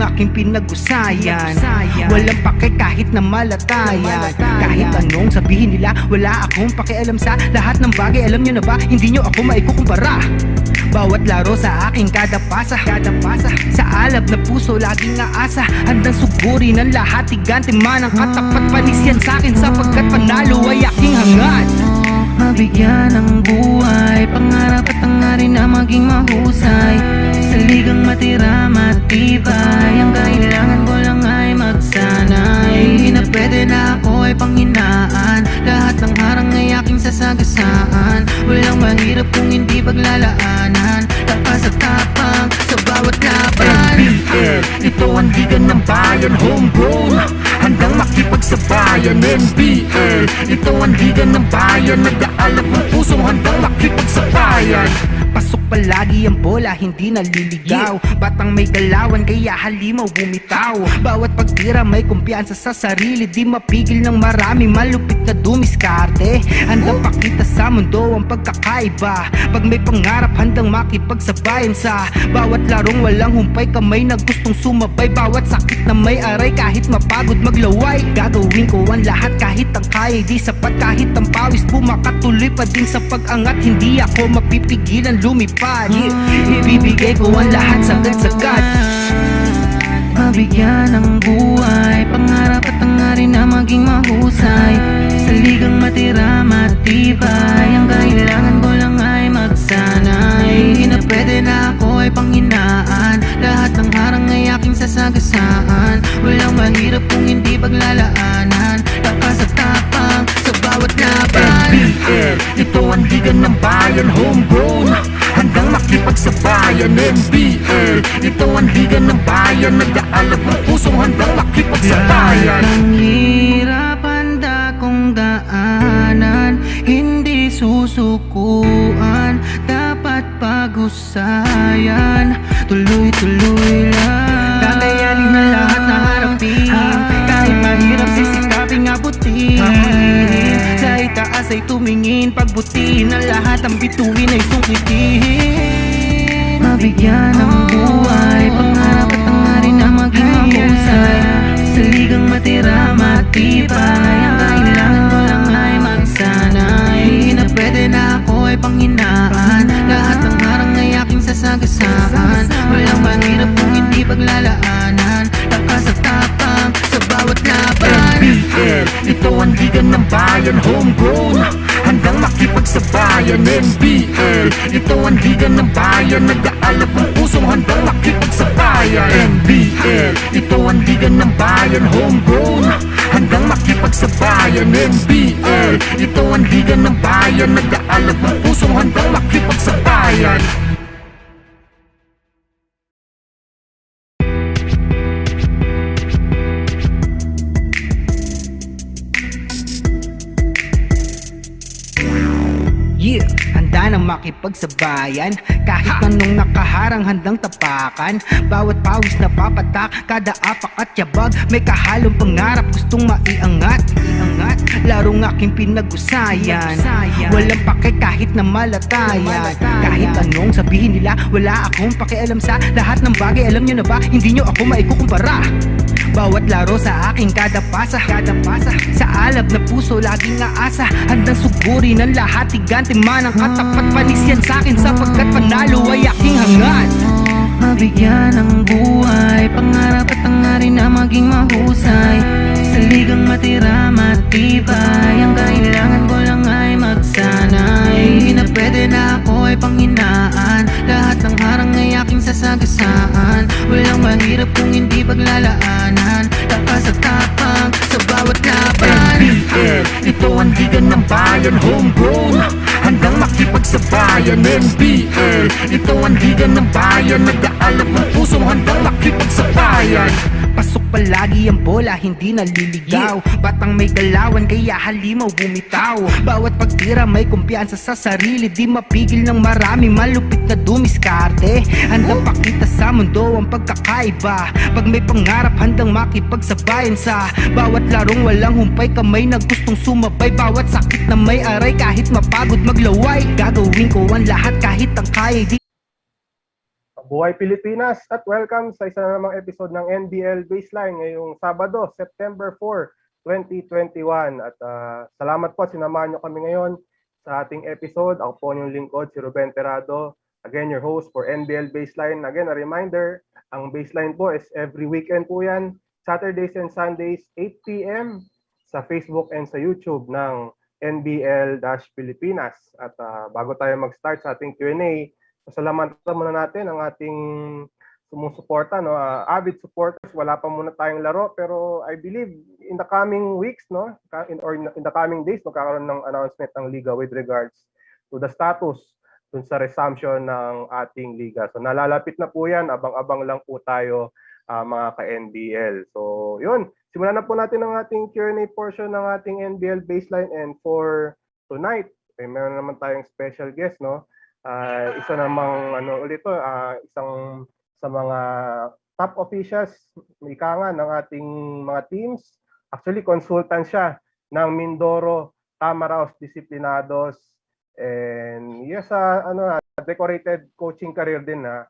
Larong aking pinag-usayan, walang pake kahit na malatayan. Kahit anong sabihin nila, wala akong pakialam sa lahat ng bagay. Alam nyo na ba, hindi nyo ako maikukumpara. Bawat laro sa aking kada pasa, sa alab na puso laging aasa. Handang sugurin ang lahat, tigante man ang katapat. Panis yan sa'kin sapagkat panalo ay aking hangad. Mabigyan ng buhay, pangarap at hangarin na maging mahusay. Sa ligang matira matibay, ang kailangan ko lang ay magsanay. Hindi na pwede na ako ay panghinaan, lahat ng harang ay aking sasagasaan. Walang mahirap kung hindi paglalaanan, lakas at tapang sa bawat laban. NBL, ito ang liga ng bayan, homegrown, handang makipagsabayan. NBL, ito ang liga ng bayan, nag-aalab ng pusong handang makipagsabayan. Pasok palagi ang bola, hindi naliligaw. Batang may galawan, kaya halimaw bumitaw. Bawat pagtira may kumpiyansa sa sarili, di mapigil ng marami, malupit na dumiskarte. Handang pakita sa mundo ang pagkakaiba, pag may pangarap handang makipagsabayan. Sa bawat larong walang humpay, kamay na gustong sumabay. Bawat sakit na may aray, kahit mapagod maglaway. Gagawin ko ang lahat kahit ang kaya di sapat, kahit ang pawis bumakatuloy pa din sa pag-angat. Hindi ako mapipigilan lumipad, ibibigay ko ang lahat sagad-sagad. Mabigyan ng buhay, pangarap at hangarin na maging mahusay. Sa ligang matira matibay, ang kailangan ko lang ay magsanay. Hindi na pwede na ako ay panghinaan, lahat ng harang ay aking sasagasaan. Walang mahirap kung hindi paglalaanan, lakas at tapang sa bawat laban. NBL, ito ang liga ng bayan, homegrown, handang makipagsabayan. NBL, ito ang liga ng bayan, nag-aalab ng pusong handang makipagsabayan. Lahat ng hirap handa kong daanan, hindi susukuan, dapat pag-usayan. Tuloy-tuloy lang, kakayanin na lahat na harapin, kahit mahirap sisikaping abutin. Sa itaas ay tumingin, pagbutiin ang lahat, ang bituin ay sungkitin. Mabigyan ng buhay, pangarap at hangarin na maging mahusay. Sa ligang matira matibay, ang kailangan ko lang ay magsanay. Hindi na pwede na ako ay panghinaan, lahat ng harang ay aking sasagasaan. Walang mahirap kung hindi paglalaanan, lakas at tapang sa bawat laban. NBL, ito ang liga ng bayan, homegrown, handang makipagsabayan. NBL, ito ang liga ng bayan, nag-aalab ng pusong handang makipagsabayan. NBL, ito ang liga ng bayan, homegrown, handang makipagsabayan. NBL, ito ang liga ng bayan, nag-aalab ng pusong handang makipagsabayan. Yeah, handa nang makipagsabayan, kahit anong nakaharang handang tapakan. Bawat pawis na papatak, kada apak at yabag, may kahalong pangarap gustong maiangat. Larong aking pinag-usayan, walang pake kahit na malatayan. Kahit anong sabihin nila, wala akong pakialam sa lahat ng bagay. Alam nyo na ba, hindi nyo ako maikukumpara. Bawat laro sa aking kada pasa, sa alab na puso laging aasa. Handang sugurin ang lahat, tigante man ang katapat. Panis yan sa'kin sapagkat panalo ay aking hangad. Mabigyan ng buhay, pangarap at hangarin na maging mahusay. Sa ligang matira matibay, ang kailangan ko lang ay magsanay. Hindi na pwede na ako ay panghinaan, lahat ng harang ay aking sasagasaan. Walang mahirap kung hindi paglalaanan, lakas at tapang sa bawat laban. NBL, ito ang liga ng bayan, homegrown, handang makipagsabayan. NBL, ito ang liga ng bayan, nag-aalab ng pusong handang makipagsabayan. Pasok palagi ang bola, hindi naliligaw. Batang may galawan, kaya halimaw bumitaw. Bawat pagtira may kumpiyansa sa sarili, di mapigil ng marami, malupit na dumiskarte. Handang pakita sa mundo ang pagkakaiba, pag may pangarap handang makipagsabayan. Sa bawat larong walang humpay, kamay na gustong sumabay. Bawat sakit na may aray, kahit mapagod maglaway. Gagawin ko ang lahat kahit ang kaya di Buhay Pilipinas at welcome sa isa na namang episode ng NBL Baseline ngayong Sabado, September 4, 2021. At salamat po, sinamahan nyo kami ngayon sa ating episode. Ako po yung lingkod, si Ruben Terrado. Again, your host for NBL Baseline. Again, a reminder, ang Baseline po is every weekend po yan. Saturdays and Sundays, 8 p.m. sa Facebook and sa YouTube ng NBL-Pilipinas. At bago tayo mag-start sa ating Q&A, pasalamatan muna natin ang ating sumusuporta, no? Avid supporters. Wala pa muna tayong laro, pero I believe in the coming weeks, no? In the coming days, magkakaroon ng announcement ng liga with regards to the status dun sa resumption ng ating liga. So nalalapit na po yan, abang-abang lang po tayo mga ka-NBL. So yun, simulan na po natin ang ating Q&A portion ng ating NBL Baseline, and for tonight, meron naman tayong special guest, no? Isa namang isang sa mga top officials, ika nga ng ating mga teams. Actually, consultant siya ng Mindoro, Tamaraws, DisiplINAdos, and yes, decorated coaching career din na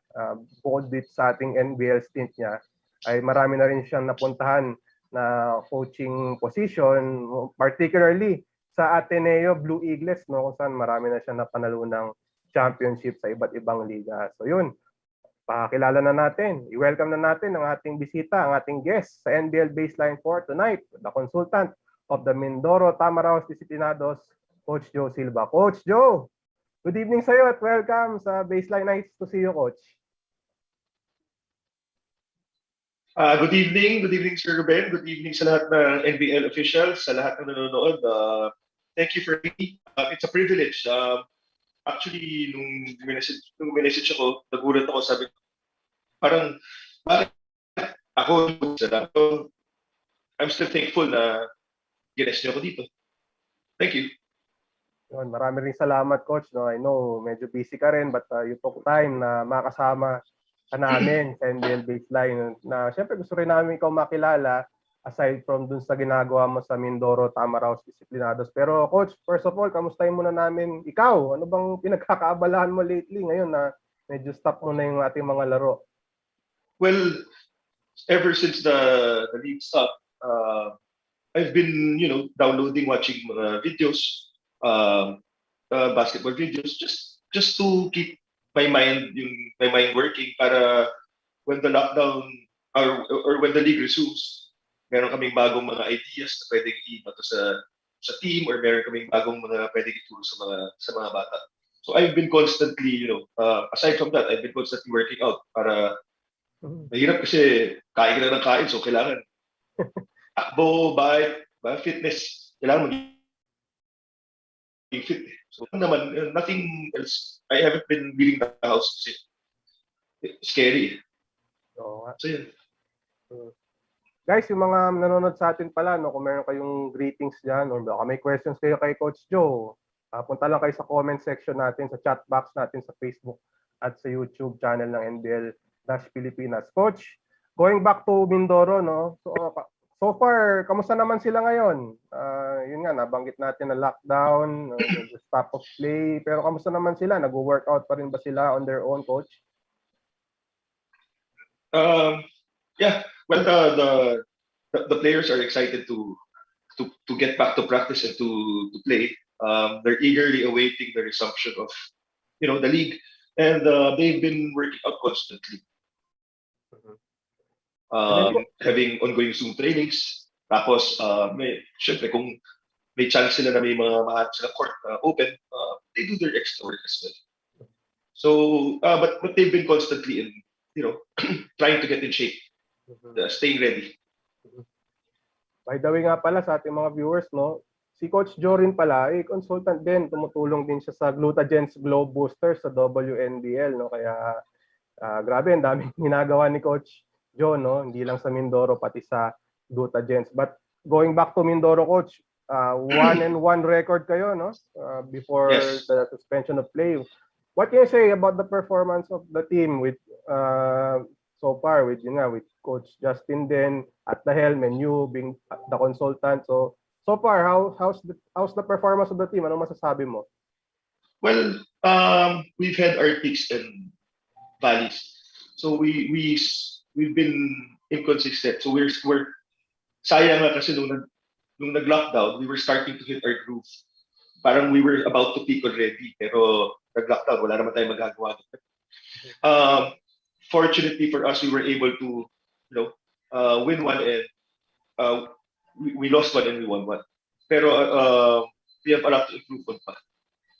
bukod dito sa ating NBL stint niya, ay marami na rin siyang napuntahan na coaching position, particularly sa Ateneo Blue Eagles, no, kung saan marami na siyang napanalo ng championship sa iba't ibang liga. So yun, pakilala na natin, i-welcome na natin ang ating bisita, ang ating guest sa NBL Baseline for tonight, the consultant of the Mindoro, Tamaraws, DisiplINAdos, Coach Joe Silva. Coach Joe, good evening sa iyo at welcome sa Baseline. Nice to see you, Coach. Good evening, Sir Ruben. Good evening sa lahat ng NBL officials, sa lahat ng nanonood. Thank you for me. It's a privilege. Actually, nung message ako, nagulat ako, sabi ko, parang, bakit ako, I'm still thankful na ginest niyo ako dito. Thank you. Yun, marami rin salamat, Coach. No, I know, medyo busy ka rin, but you took time na makasama ka namin sa NBL Baseline. Na syempre gusto rin namin ikaw makilala aside from dun sa ginagawa mo sa Mindoro, Tamaraws, DisiplINAdos. Pero Coach, first of all, kamustahin muna namin ikaw. Ano bang pinagkakaabalahan mo lately ngayon na medyo stop mo na yung ating mga laro? Well, ever since the league stopped, I've been, downloading, watching mga videos, basketball videos, just to keep my mind working para when the lockdown or when the league resumes, meron kaming bagong mga ideas na pwedeng ibato sa team, or meron kaming bagong mga pwedeng ituro sa mga bata. So I've been constantly, aside from that, I've been constantly working out para mahirap kasi kain ka na ng kain, so kailangan takbo, bike, fitness, kailangan maging fit. So naman, nothing else. I haven't been leaving the house kasi scary. So yun. Guys, yung mga nanonood sa atin pala, no, kung meron kayong greetings dyan or baka may questions kayo kay Coach Joe, punta lang kayo sa comment section natin, sa chat box natin sa Facebook at sa YouTube channel ng NBL-Pilipinas. Coach, going back to Mindoro, no, so far, kamusta naman sila ngayon? Yun nga, nabanggit natin na lockdown, stop of play, pero kamusta naman sila? Nag-workout pa rin ba sila on their own, Coach? Yeah, well, the players are excited to get back to practice and to play. They're eagerly awaiting the resumption of, the league, and they've been working out constantly, having ongoing Zoom trainings. Tapos, syempre, kung may chance sila na may mga mahanap sila court open, they do their extra work as well. So, but they've been constantly in, trying to get in shape. Staying ready. By the way nga pala sa ating mga viewers, no, si Coach Joe rin pala, consultant din, tumutulong din siya sa Glutagens Glow Booster sa WNBL, no, kaya grabe, ang daming ginagawa ni Coach Joe, no, hindi lang sa Mindoro, pati sa Glutagens. But going back to Mindoro, Coach, 1-1 record kayo, no, before Yes. the suspension of play. What can you say about the performance of the team with so far with Coach Justin then at the helm and you being the consultant? So far, how's the performance of the team? Ano masasabi mo? Well, we've had our peaks and valleys. So we've been inconsistent. So we're sayang nga kasi nung nag-lockdown, we were starting to hit our groove. Parang we were about to peak already, pero nag-lockdown, wala naman tayong magagawa. Fortunately for us, we were able to, win one and we lost one and we won one. Pero we have a lot to improve on pa.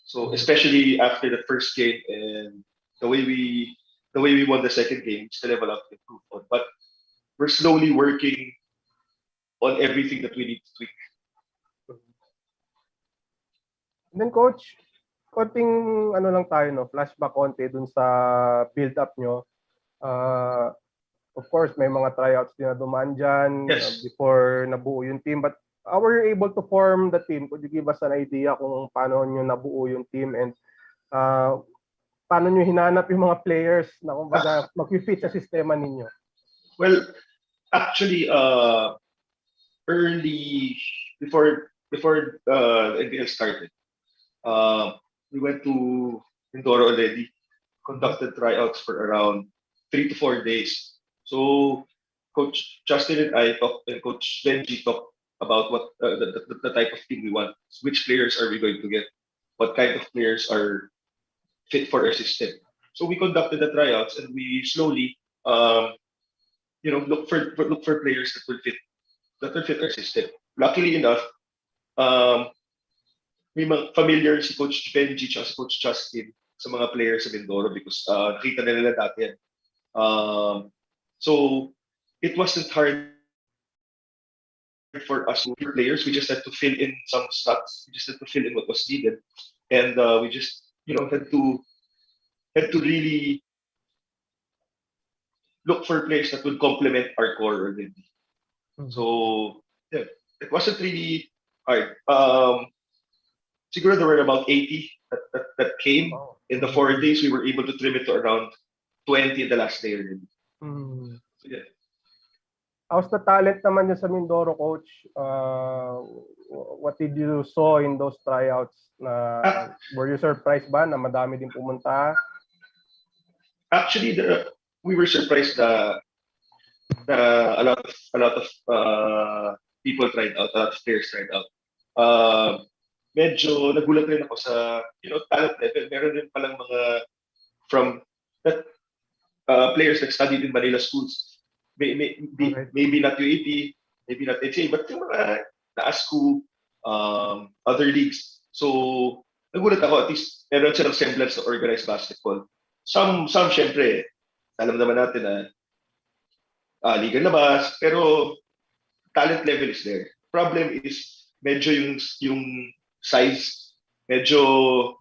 So especially after the first game and the way we won the second game, we still have a lot to improve on. But we're slowly working on everything that we need to tweak. And then coach, konting ano lang tayo, no, flashback konti dun sa build up nyo. Of course, may mga tryouts din na dumaan dyan. Yes. Before nabuo yung team. But how were you able to form the team? Could you give us an idea kung paano nyo nabuo yung team and paano nyo hinanap yung mga players na kumbaga mag-fit sa sistema ninyo? Well, actually, early before NBL started, we went to Mindoro already, conducted tryouts for around 3 to 4 days. So Coach Justin and I talked, and Coach Benji talked about what the type of team we want, which players are we going to get, what kind of players are fit for our system. So we conducted the tryouts and we slowly, look for players that will fit our system. Luckily enough, may mga familiar si Coach Benji at si Coach Justin sa mga players sa Mindoro because nakita na nila dati yan. So it wasn't hard for us to be players. We just had to fill in some stats. We just had to fill in what was needed, and we just had to really look for players that would complement our core already. So yeah, it wasn't really hard. Siguro there were about 80 that came in the 4 days. We were able to trim it to around 20 in the last day already. So yeah. How's the talent naman niya sa Mindoro, coach? What did you saw in those tryouts? Were you surprised ba na madami din pumunta? Actually, we were surprised that a lot of people tried out, a lot of players tried out. Medyo nagulat rin ako sa talent level. Meron din palang mga from that players that studied in Manila schools. Maybe not UAP, maybe not HA, but yung mga na-ASCU, other leagues. So, nagulat ako, at least meron silang semblance to organized basketball. Some syempre, alam naman natin na liga labas, pero talent level is there. Problem is, medyo yung size, medyo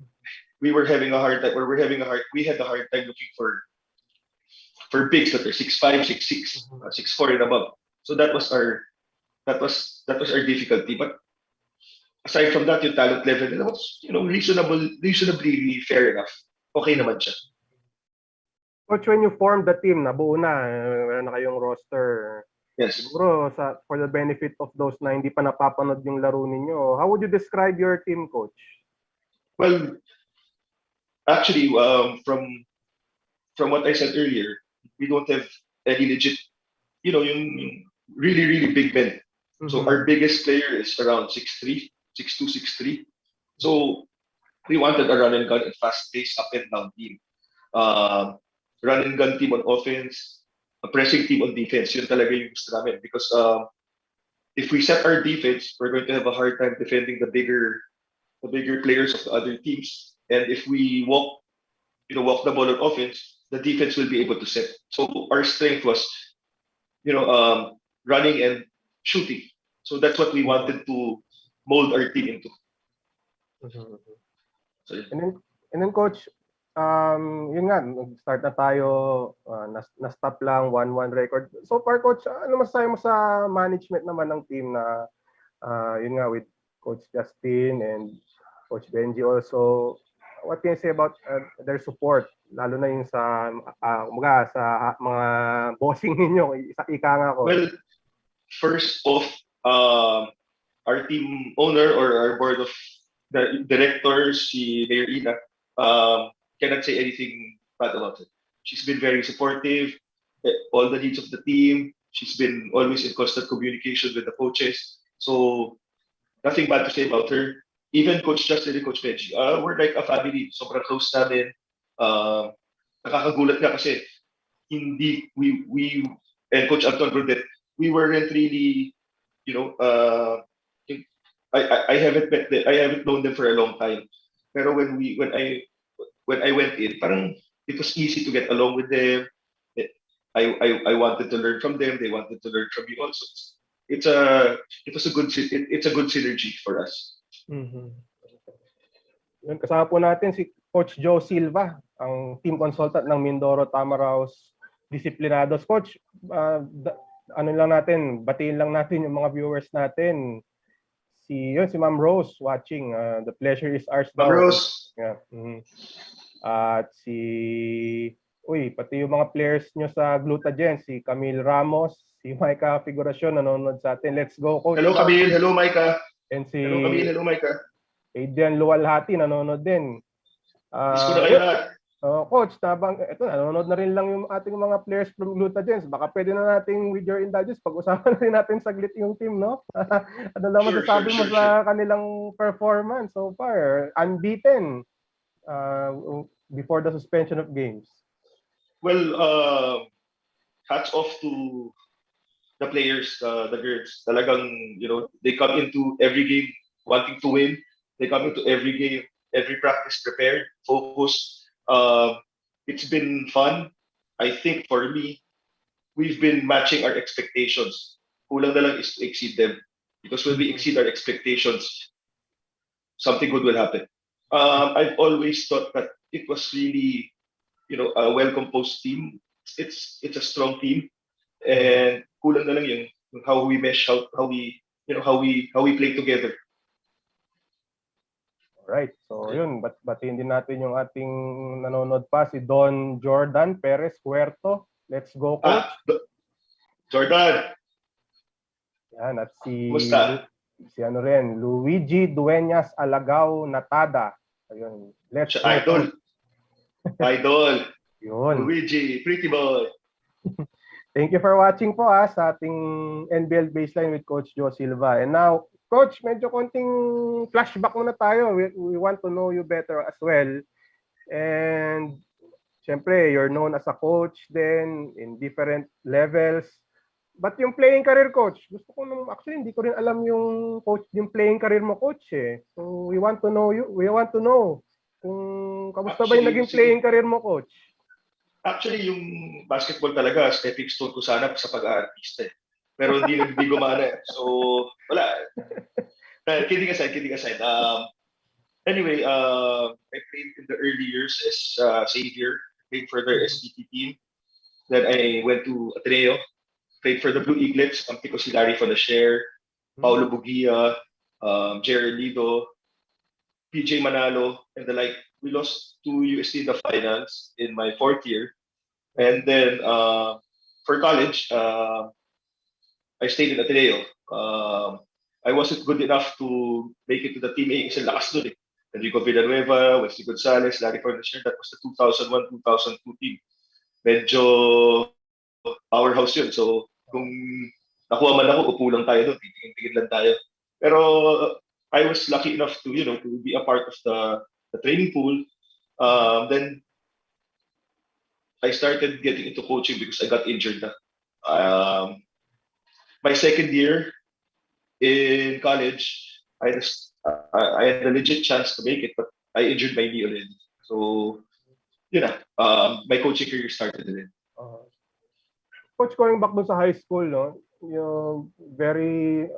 we had a hard time looking for bigs that are 6'5", 6'6", 6'4" and above. So that was our difficulty. But aside from that, yung talent level nila was reasonably fair enough. Okay naman siya. Coach, when you formed the team, nabuo na, meron na kayong roster. Yes. Siguro for the benefit of those na hindi pa napapanood yung laro ninyo, how would you describe your team, coach? Well, actually, from what I said earlier, we don't have any legit, yung really, really big men. So our biggest player is around 6'3", 6'2", 6'3". So we wanted a run and gun and fast-paced up and down team. Run and gun team on offense, a pressing team on defense. Yun talaga yung gusto namin. Because if we set our defense, we're going to have a hard time defending the bigger players of the other teams. And if we walk the ball on offense, the defense will be able to set. So our strength was, running and shooting. So that's what we wanted to mold our team into. So, yeah. And then coach, yun nga, nag-start na tayo, na-stop lang, 1-1 record. So far, coach, ano masasabi mo sa management naman ng team na, yun nga, with Coach Justin and Coach Benji also, what can you say about their support? Lalo na yung sa mga bossing ninyo, ika nga ko. Well, first off, our team owner or our board of the directors, si Mayor Ina, cannot say anything bad about it. She's been very supportive, all the needs of the team. She's been always in constant communication with the coaches. So nothing bad to say about her. Even Coach Justin and Coach Benji, we're like a family. Sobrang close namin. Uh, Nakakagulat nga kasi hindi we and Coach Anton Brudet, we weren't really, you know, I haven't met them, I haven't known them for a long time. Pero when I went in, parang it was easy to get along with them. I wanted to learn from them. They wanted to learn from me also. It's a it was a good it's a good synergy for us. Mhm. Yun, kasama po natin si Coach Joe Silva, ang team consultant ng Mindoro Tamaraws DisiplINAdos. Coach, ano lang natin, batiin lang natin yung mga viewers natin. Si Ma'am Rose watching. The pleasure is ours daw. Ma'am Rose. Yeah. At pati yung mga players nyo sa Glutagen, si Camille Ramos, si Micah Figuracion nanonood sa atin. Let's go, Coach. Hello, Camille. Hello, Micah. And si Hello, Camille. Hello, Micah. Adrian Luwalhati nanonood din. Miss ko na kayo lahat. Coach, ito, nanonood na rin lang yung ating mga players from Glutagens. Baka pwede na nating with your indulgence, pag-usapan na rin natin saglit yung team, no? Ano lang masasabi mo sa kanilang performance so far? Unbeaten before the suspension of games. Well, hats off to the players, the girls. Talagang, they come into every game wanting to win. They come into every game, every practice prepared, focused. It's been fun. I think for me, we've been matching our expectations. Kulang na lang is to exceed them. Because when we exceed our expectations, something good will happen. I've always thought that it was really, a well-composed team. It's a strong team. And kulang na lang yung how we mesh, how we play together. Right. So yun, batiin din natin yung ating nanonood pa, si Don Jordan Perez Huerto. Let's go, Coach. Jordan. Yan, at si Luigi Dueñas Alagao Natada. Ayun. Let's go. Idol. Idol. Yun. Luigi, pretty boy. Thank you for watching po sa ating NBL Baseline with Coach Joe Silva. And now, Coach, medyo konting flashback muna tayo. We want to know you better as well. And syempre, you're known as a coach then in different levels. But yung playing career, Coach, actually hindi ko rin alam yung playing career mo, Coach eh. So we want to know you. We want to know kung kamusta ba yung naging playing career mo, Coach? Actually, yung basketball talaga, stepping stone ko sana sa pag-aartista eh. Pero hindi gumana. So, wala. Kidding aside. Anyway, I played in the early years as Xavier, played for their SBT team. Then I went to Ateneo, played for the Blue Eaglets, kampi ko si Larry Fonashare, Paulo Bugia, Jerry Lido, PJ Manalo, and the like. We lost to UST in the finals in my 4th year. And then for college, I stayed in Ateneo. I wasn't good enough to make it to the Team A kasi lakas nun eh. Enrico Villanueva, Wesley Gonzalez, Larry Fornashare, that was the 2001-2002 team. Medyo powerhouse yun. So kung nakuha man ako, upo lang tayo doon, titingin lang tayo. Pero I was lucky enough to, to be a part of the training pool. Then I started getting into coaching because I got injured na. My 2nd year in college, I had a legit chance to make it, but I injured my knee already. So, my coaching career started then. Coach, going back dun sa high school, no, yung very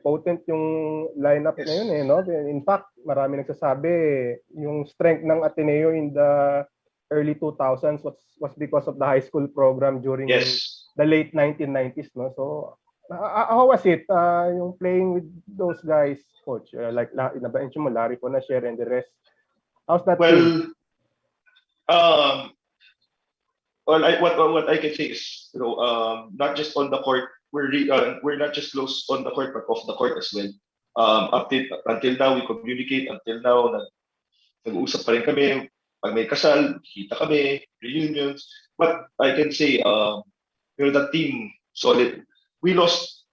potent yung lineup na yun eh, no? In fact, marami nagsasabi yung strength ng Ateneo in the early 2000s was because of the high school program during the late 1990s, no? So how was it yung playing with those guys, Coach? Like nabanggit mo Larry Fonashare and the rest. How's that? Well, what I can say is, not just on the court, we're not just close on the court, but off the court as well. Until now we communicate. Until now, nag-uusap pa rin kami. pag may kasal, kita kami, reunions. But I can say, that team, solid. We lost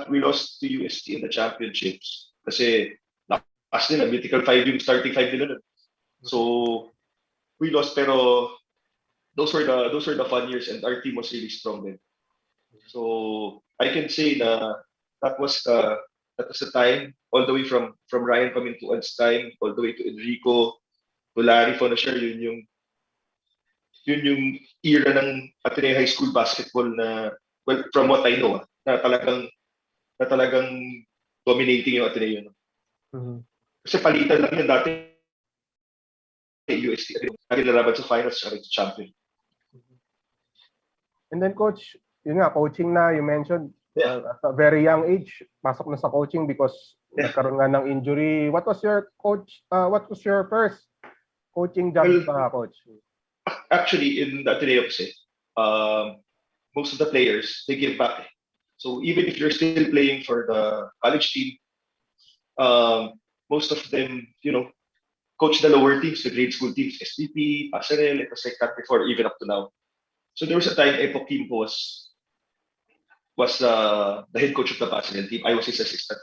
we lost to UST in the championships. Kasi, lakas nila, mythical 5 yung starting 5 nila. So, we lost, pero those were the fun years, and our team was really strong then. So, I can say na that was the time, all the way from Ryan Pamintuan's time, all the way to Enrico, to Larry Fonacier, yun yung era ng Ateneo High School basketball na, well, from what I know, na talagang dominating yung Ateneo. No? Mhm. Kasi palitan lang yun dati, UST, nilalaban sa finals, sa champion. And then coach, yun nga, coaching na, you mentioned, Yeah. at a very young age, pasok na sa coaching because nagkaroon nga ng injury. What was your first coaching job, coach? Actually, in the Ateneo kasi, most of the players, they give back. So even if you're still playing for the college team, most of them, coach the lower teams, the grade school teams, SPP, Pasarel, Ecosectat before, even up to now. So there was a time Epo Kimpo was the head coach of the Pasarel team. I was his assistant.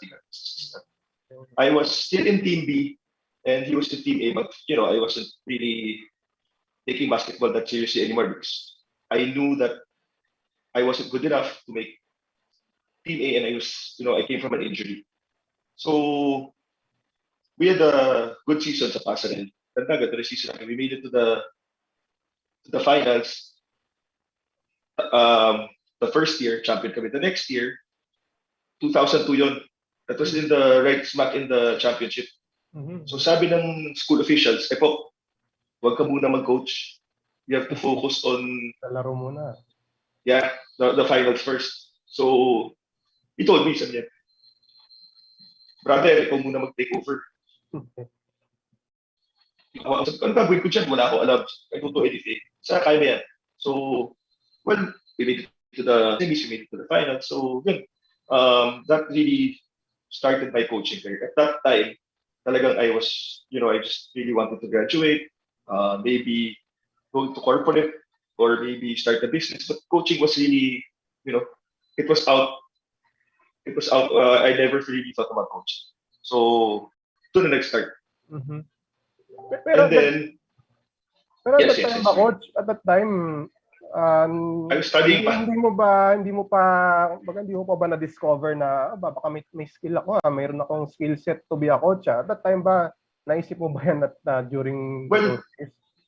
I was still in Team B, and he was in Team A, but I wasn't really taking basketball that seriously anymore because I knew that I wasn't good enough to make Team A, and I came from an injury. So we had a good season sa Pasarel. Ganda the season. We made it to the finals. The first year, champion kami. The next year, 2002 yun. That was in the right smack in the championship. Mm-hmm. So sabi ng school officials, po, wag ka muna mag-coach. You have to focus on laro muna. Yeah, the finals first. So he told me, sabi niya, brother, ikaw muna mag-take over. Ano gagawin ko dyan? Wala ako alam. I don't know anything. Sa kaya yan. So, well, we made it to the semis, we made it to the finals. So, yun. That really started my coaching career. At that time, talagang I just really wanted to graduate, maybe go to corporate, or maybe start a business. But coaching was really, it was out. I never really thought about coaching. So, doon na nag-start. Mm-hmm. Yes, Coach, at that time, I was studying pa. Hindi mo pa ba na-discover na baka may skill ako, mayroon akong skill set to be a coach. At that time ba naisip mo ba yan during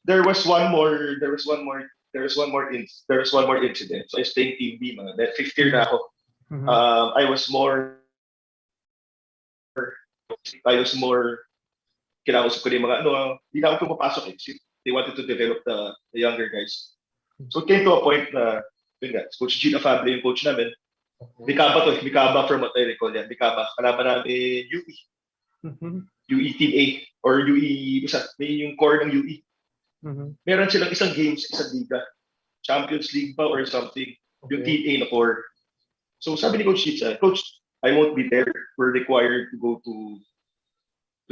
there was one more incident. So I was playing Team B, that fifth year na ako. Mm-hmm. I was more kinausap ko yung mga hindi na ako pumapasok they wanted to develop the younger guys. So it came to a point na Coach Gina Fable yung coach namin. Mikaba from what I recall yan. Mikaba, kalaban namin UE. Mm-hmm. UE Team A or UE, may yung core ng UE. Mm-hmm. Meron silang isang games, isang liga. Champions League ba or something. Okay. Yung Team A na core. So sabi ni Coach Chitsa, Coach, I won't be there. We're required to go to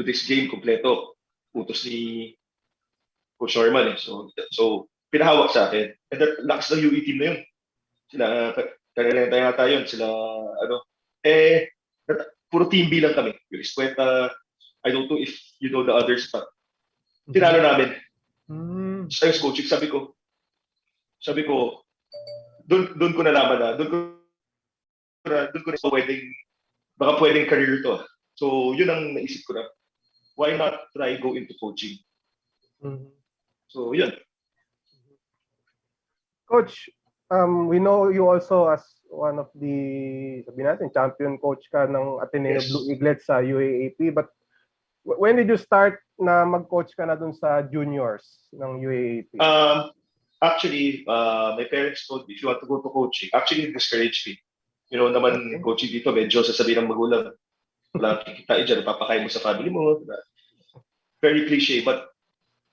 this game kompleto. Utos ni Coach Norman. So pinahawak sa akin. And that lakas ng UE team na yun. Sila, kanilenta yata yun. Sila, puro team B lang kami. Yung Escueta, I don't know if you know the others, but tinalo namin. So I was coaching, sabi ko, doon ko nalaman na, doon ko na pwedeng career to. So yun ang naisip ko na, why not try go into coaching? Mm-hmm. So yun. Coach, we know you also as one of the, sabi natin, champion coach ka ng Ateneo Blue Eaglets sa UAAP. But when did you start na mag-coach ka na dun sa juniors ng UAAP? Actually, my parents told me, if you want to go to coaching, actually discouraged me. Naman coaching dito, medyo sasabihin ng magulang, wala kikitain dyan, papakain mo sa family mo. Very cliche, but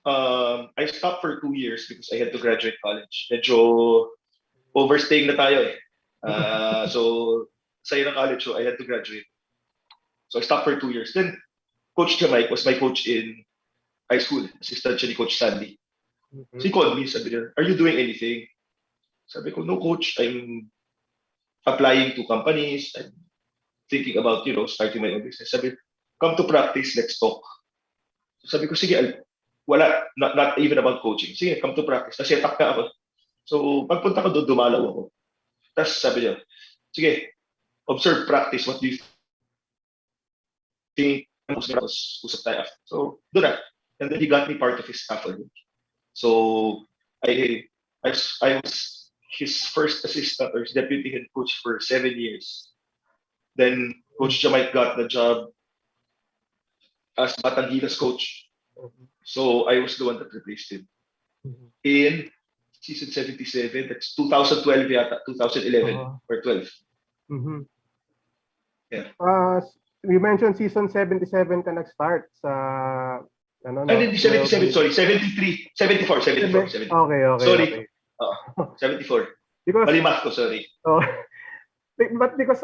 I stopped for 2 years because I had to graduate college. Medyo overstaying na tayo So, sa'yo ng college, so I had to graduate. So I stopped for 2 years. Then, Coach Jamaic was my coach in high school, assistant siya ni Coach Sandy. Mhm. So he called me, sabi niya, are you doing anything? Sabi ko, no coach, I'm applying to companies, I'm thinking about, starting my own business. Sabi, come to practice, let's talk. So sabi ko, sige, wala, not even about coaching. Sige, come to practice. Kasi attack na ako. So pagpunta ko doon, dumalaw ako. Tapos sabi niya, sige, observe practice, what do you think? Usap tayo after. So doon na. And then he got me part of his staff already. So I was his first assistant or his deputy head coach for 7 years. Then Coach Jamite got the job as Batangitas coach. So I was the one that replaced him. In season 77, that's 2012 yata, 2011 or 12. Mhm. Yeah. You mentioned season 77 ka nag-start sa ano no? And then 77, sorry, 73, 74. Okay. Sorry. Okay. 74. Because Mali math ko, sorry. oh, but because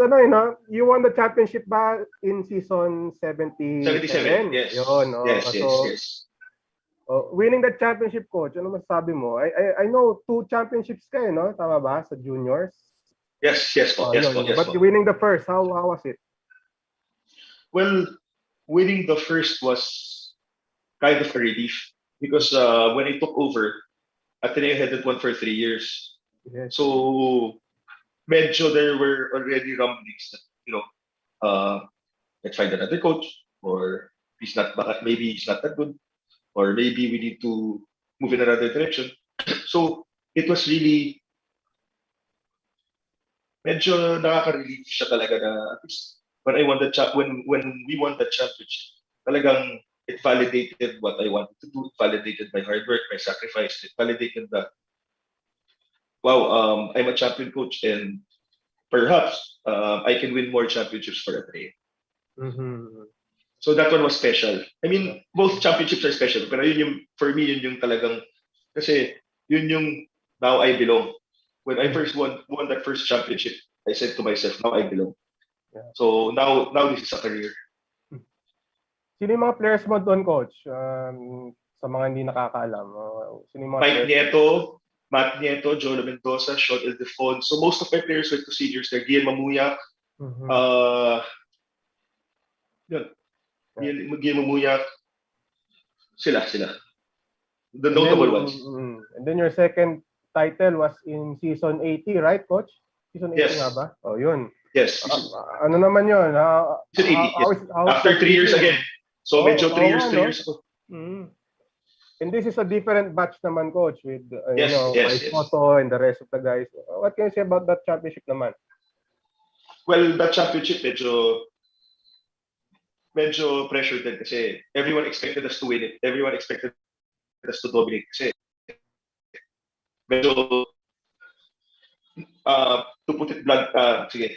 you won the championship ba in season 77? 77, yes. Yun, no? Yes. Winning the championship, coach, ano masasabi mo? I know 2 championships ka no? Tama ba? Sa juniors? Yes po. But winning the first, how was it? Well, winning the first was kind of a relief because when I took over, Ateneo hadn't won for 3 years. Yes. So medyo there were already rumblings that, let's find another coach, or maybe he's not that good, or maybe we need to move in another direction. So it was really medyo nakaka-relief siya talaga na at least when we won the championship, talagang it validated what I wanted to do, it validated my hard work, my sacrifice, it validated that wow, I'm a champion coach and perhaps I can win more championships for Ateneo. Mhm. So that one was special. I mean, both championships are special, pero for me, yun yung talagang, kasi yun yung now I belong. When I first won that first championship, I said to myself, now I belong. Yeah. So now this is a career. Sino yung mga players mo doon, coach? Sa mga hindi nakakaalam. Sino yung mga players? Matt Nieto, Joel Mendoza, Sean Ildefonso. Most of my players went to seniors. They're Gian Mamuyak. Mhm. Gian Mamuyak. Sila. The notable ones. And then your second title was in season 80, right, coach? Season 80 Yes. nga ba? Oh, yun. Yes. Ano naman yun? Season 80, yes. After 3 years again. So medyo 3 years ako. Mm. And this is a different batch naman, coach, with Yes. Soto and the rest of the guys. What can you say about that championship naman? Well, that championship medyo pressure din kasi everyone expected us to win it. Everyone expected us to dominate kasi medyo to put it blunt, sige,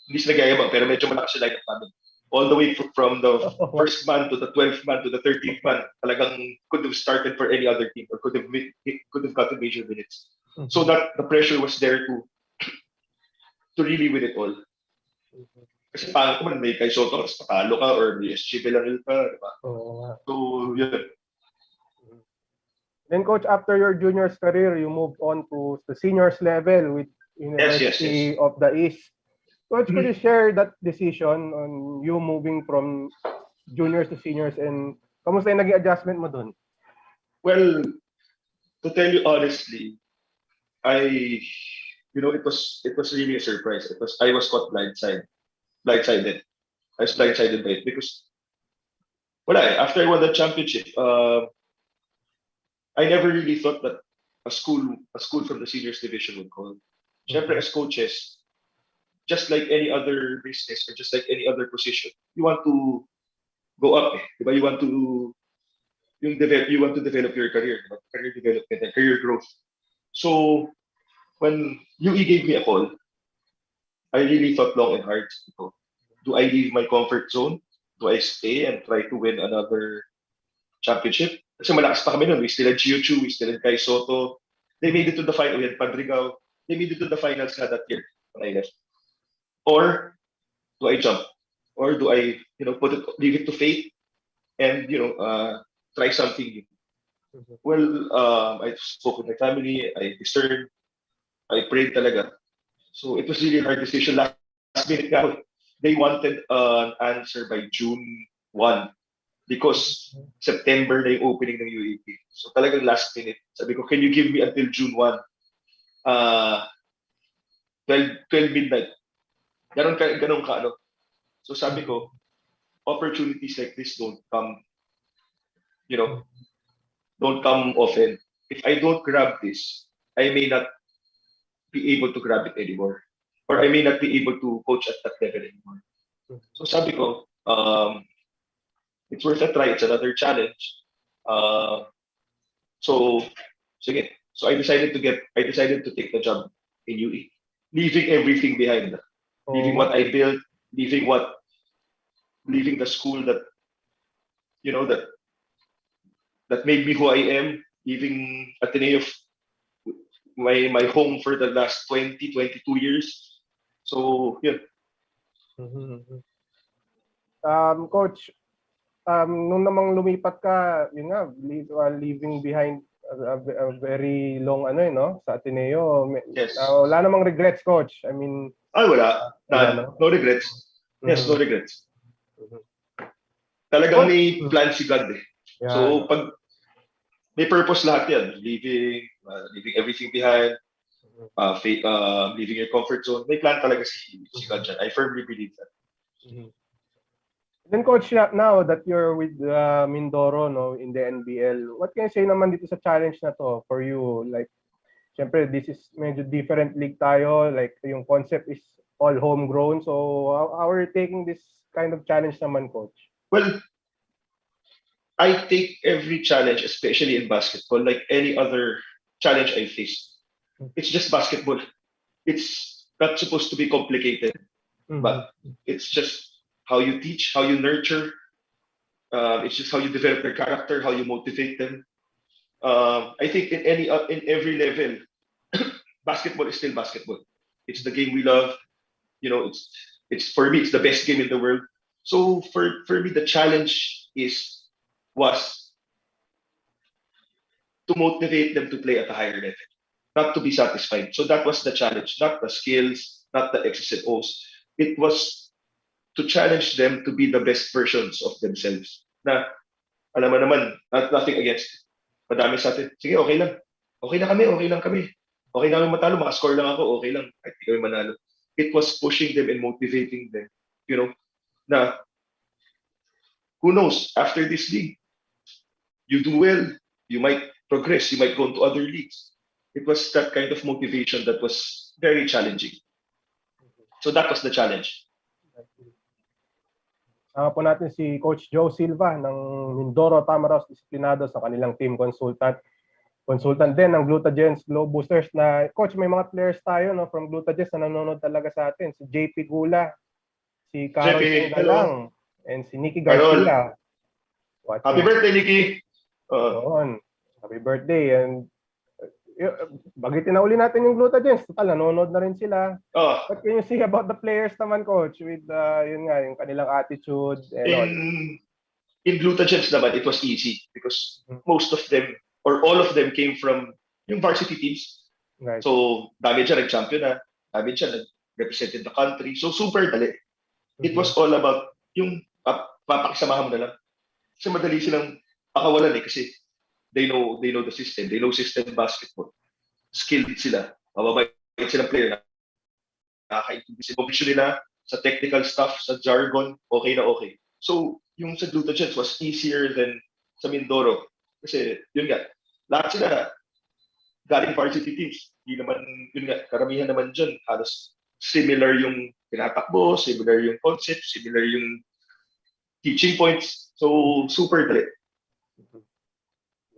hindi sila gayabang pero medyo malakas sila lineup namin. All the way from the first man to the 12th man to the 13th man, talagang could have started for any other team or could have gotten major minutes. Mhm. So that the pressure was there to really win it all. Kasi pangit naman may kay Soto, patalo ka or may SG Villarreal ka, di ba? So yun. Then, coach, after your juniors career, you moved on to the seniors level with University of the East. Coach, could you share that decision on you moving from juniors to seniors and kamusta yung naging adjustment mo dun? Well, to tell you honestly, it was really a surprise. I was caught blindsided. I was blindsided by it because after I won the championship, I never really thought that a school from the seniors division would call. Syempre, as coaches, just like any other business or just like any other position, you want to go up. Diba? You want to develop your career, career development and career growth. So when UE gave me a call, I really thought long and hard. Do I leave my comfort zone? Do I stay and try to win another championship? Kasi malakas pa kami nun. We still had Gio Chu, we still had Kai Soto. They made it to the final. We had Padrigao. They made it to the finals na that year when I left. Or do I jump? Or do I, leave it to fate and, try something new. Well, I spoke with my family, I discerned, I prayed talaga. So it was really a hard decision. Last minute nga, they wanted an answer by June 1 because September na yung opening ng UAP. So talagang last minute. Sabi ko, can you give me until June 1? 12 midnight. Ganon ka, ano. So sabi ko, opportunities like this don't come, don't come often. If I don't grab this, I may not be able to grab it anymore. Or I may not be able to coach at that level anymore. So sabi ko, it's worth a try. It's another challenge. So sige. So I decided to take the job in UE, leaving everything behind, leaving what I built, leaving the school that that made me who I am, leaving Ateneo, my home for the last 22 years. So yeah. Coach, nung namang lumipat ka, yun nga, leaving behind a very long sa Ateneo. Yes. Wala namang regrets, Coach. I mean, wala. No regrets. Yes, no regrets. Talagang may plan si God eh. Yeah. So pag may purpose lahat yan, leaving everything behind, leaving your comfort zone. May plan talaga si God dyan. I firmly believe that. Then Coach, now that you're with Mindoro in the NBL, what can you say naman dito sa challenge na to for you? Like, syempre, this is medyo different league tayo. Like, yung concept is all homegrown. So, how are you taking this kind of challenge naman, Coach? Well, I take every challenge, especially in basketball, like any other challenge I faced. It's just basketball. It's not supposed to be complicated, but it's just how you teach, how you nurture. It's just how you develop their character, how you motivate them. I think in every level, basketball is still basketball. It's the game we love. It's for me, it's the best game in the world. So for me, the challenge was to motivate them to play at a higher level, not to be satisfied. So that was the challenge, not the skills, not the X's and O's. It was to challenge them to be the best versions of themselves. Na, alam mo naman, nothing against it. Madami sa atin, sige, okay lang. Okay lang kami. Okay namin matalo, makascore lang ako, okay lang. Kahit di kami manalo. It was pushing them and motivating them. Na, who knows, after this league, you do well, you might progress, you might go into other leagues. It was that kind of motivation that was very challenging. So that was the challenge. Po natin si Coach Joe Silva ng Mindoro, Tamaraws, DisiplINAdos, sa kanilang team consultant. Consultant din ng Glutagens Glow Boosters na, Coach, may mga players tayo from Glutagens na nanonood talaga sa atin. Si JP Gula, si Carol Galang, and si Nikki Garcia. Happy birthday, Nikki! Happy birthday. And bagitin na uli natin yung Glutagens. Total, nanonood na rin sila. What can you say about the players naman, Coach? With yung kanilang attitude and all? In Glutagens naman, it was easy because most of them, or all of them, came from yung varsity teams. Right. So, dami dyan nag-champion na. Dami dyan nag-represented the country. So, super dali. It was all about yung papakisamahan mo na lang. Kasi madali silang pakawalan kasi they know the system. They know system basketball. Skilled sila. Mababait silang player. Nakakaintindi sila. Conviction nila sa technical stuff, sa jargon, okay na okay. So, yung sa Glutagens was easier than sa Mindoro. Kasi, yun nga, lahat sila galing varsity teams. Yun nga, karamihan naman dyan. Halos similar yung tinatakbo, similar yung concept, similar yung teaching points. So, super dali.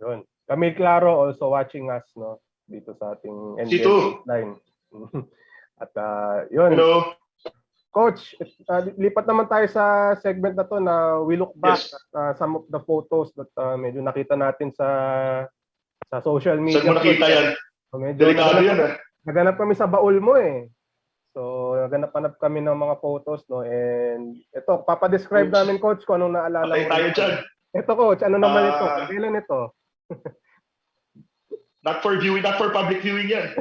Yun. Camille Claro also watching us dito sa ating NBL line. At yun. Hello. Coach, lipat naman tayo sa segment na to na we look back at some of the photos that medyo nakita natin sa social media. Saan mo nakita yan? Medyo delikado yan naganap kami sa baul mo eh. So, naganap kami ng mga photos, and ito, papadescribe namin, Coach, kung anong naalala mo. Tayo dyan. Ito coach, ano naman ito? Ah, Kailan ito? not for viewing, not for public viewing yan.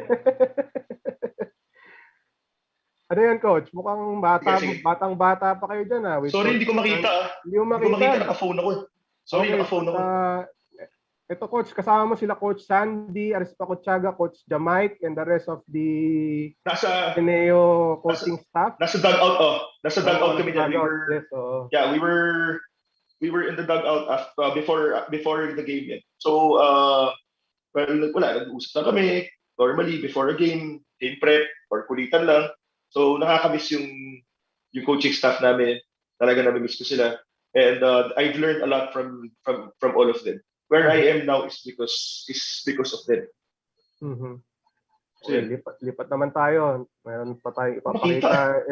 Ano yan coach? Mukhang bata, Sige, sige. batang-bata pa kayo dyan with Sorry, coach. hindi ko makita. Hindi mo Hindi ko makita, makita. naka-phone ako. Sorry, Okay, naka-phone ako. ito coach, kasama mo sila Coach Sandy, Arispa Cochaga, Coach Jamike, and the rest of the Nasa Ateneo coaching staff. nasa dugout, nasa dugout kami dyan. Yes, oo. Yeah, we were in the dugout after, before the game yan. So, well, wala, nag-uusap na kami. Normally, before a game prep, or kulitan lang. So, nakakamiss yung coaching staff namin. Talaga nami-miss ko sila. And I've learned a lot from all of them. Where I am now is because of them. Mm-hmm. So, Okay, lipat naman tayo. Mayroon pa tayong ipapakita.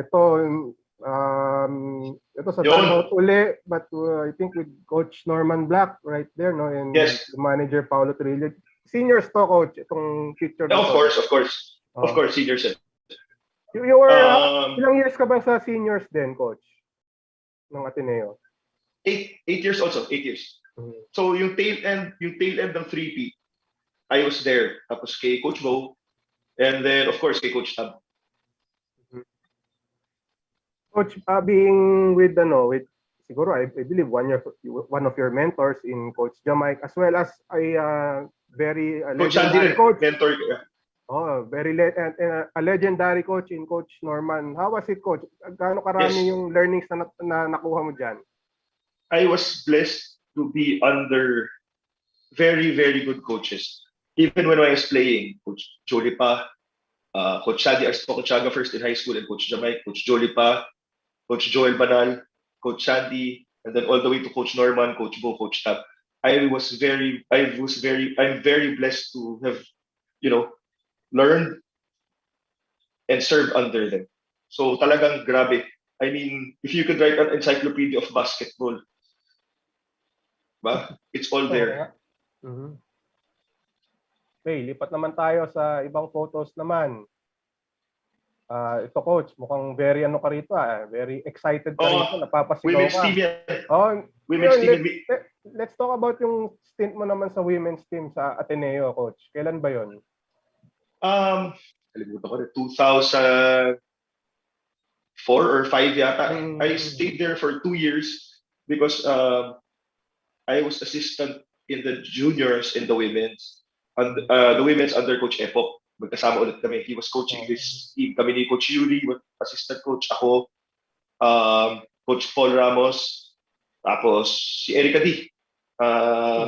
Ito sa dugout uli, but I think with Coach Norman Black right there, no, and yes. the manager Paulo Trillo. Seniors to coach, itong picture. Of course, seniors. You were ilang years ka ba sa seniors din, coach? Ng Ateneo? 8 years also, 8 years. Mm-hmm. So yung tail end ng 3P, I was there. Tapos kay Coach Bo, and then of course kay Coach Tab. Coach, being with siguro I believe one of your mentors in Coach Jamike, as well as a very legendary coach. Mentor. Oh, a legendary coach in Coach Norman. How was it, Coach? Gaano karami yung learnings na nakuha mo dyan? I was blessed to be under very, very good coaches. Even when I was playing, Coach Jolipa, Coach Shadi Arspocochaga first in high school, and Coach Jamike, Coach Jolipa, Coach Joel Banal, Coach Shadi, and then all the way to Coach Norman, Coach Bo, Coach Tab. I'm very blessed to have, learned and served under them. So talagang grabe. I mean, if you could write an encyclopedia of basketball, it's all there. Mm-hmm. Okay, lipat naman tayo sa ibang photos naman. Ito coach, mukhang very ka rito very excited ka rito, napapasigaw women's ka. Team yan. Women's team. Let's talk about yung stint mo naman sa women's team sa Ateneo, coach. Kailan ba 'yon? Kalimutan ko rin, 2004 or 5 yata. I stayed there for 2 years because I was assistant in the juniors and the women's. And the women's under Coach Epok. Magkasama ulit kami. He was coaching this team. Kami ni Coach Yuri, assistant coach. Ako, Coach Paul Ramos, tapos si Erica D,